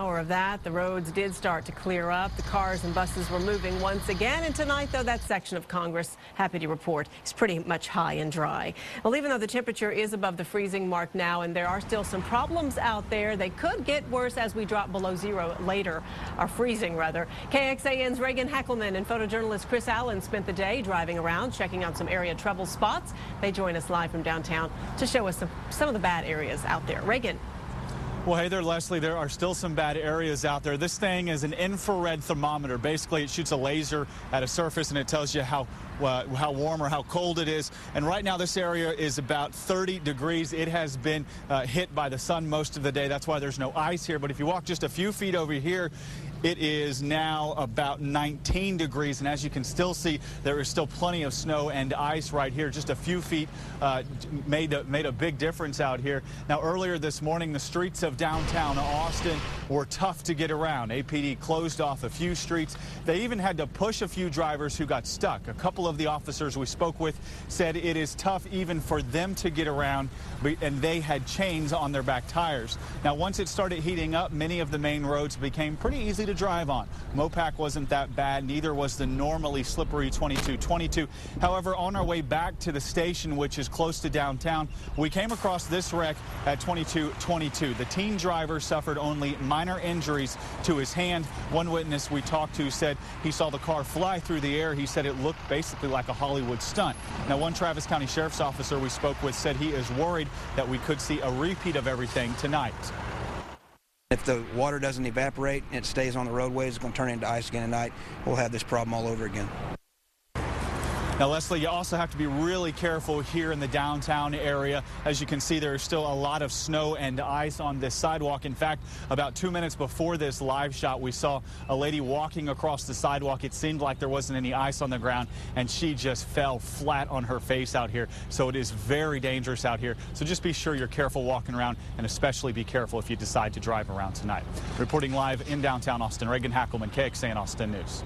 Hour of that, the roads did start to clear up. The cars and buses were moving once again. And tonight, though, that section of Congress, happy to report, is pretty much high and dry. Well, even though the temperature is above the freezing mark now and there are still some problems out there, they could get worse as we drop below zero later, or freezing rather. KXAN's Reagan Hackelman and photojournalist Chris Allen spent the day driving around, checking out some area trouble spots. They join us live from downtown to show us some of the bad areas out there. Reagan. Well, hey there, Leslie. There are still some bad areas out there. This thing is an infrared thermometer. Basically, it shoots a laser at a surface, and it tells you how warm or how cold it is. And right now, this area is about 30 degrees. It has been hit by the sun most of the day. That's why there's no ice here. But if you walk just a few feet over here, it is now about 19 degrees, and as you can still see, there is still plenty of snow and ice right here. Just a few feet made a big difference out here. Now, earlier this morning, the streets of downtown Austin were tough to get around. APD closed off a few streets. They even had to push a few drivers who got stuck. A couple of the officers we spoke with said it is tough even for them to get around, and they had chains on their back tires. Now, once it started heating up, many of the main roads became pretty easy to drive on. Mopac wasn't that bad, neither was the normally slippery 2222. However, on our way back to the station, which is close to downtown, we came across this wreck at 2222. The teen driver suffered only minor injuries to his hand. One witness we talked to said he saw the car fly through the air. He said it looked basically like a Hollywood stunt. Now, one Travis County Sheriff's officer we spoke with said he is worried that we could see a repeat of everything tonight. If the water doesn't evaporate and it stays on the roadways, it's going to turn into ice again tonight. We'll have this problem all over again. Now, Leslie, you also have to be really careful here in the downtown area. As you can see, there is still a lot of snow and ice on this sidewalk. In fact, about 2 minutes before this live shot, we saw a lady walking across the sidewalk. It seemed like there wasn't any ice on the ground, and she just fell flat on her face out here. So it is very dangerous out here. So just be sure you're careful walking around, and especially be careful if you decide to drive around tonight. Reporting live in downtown Austin, Reagan Hackelman, KXAN Austin News.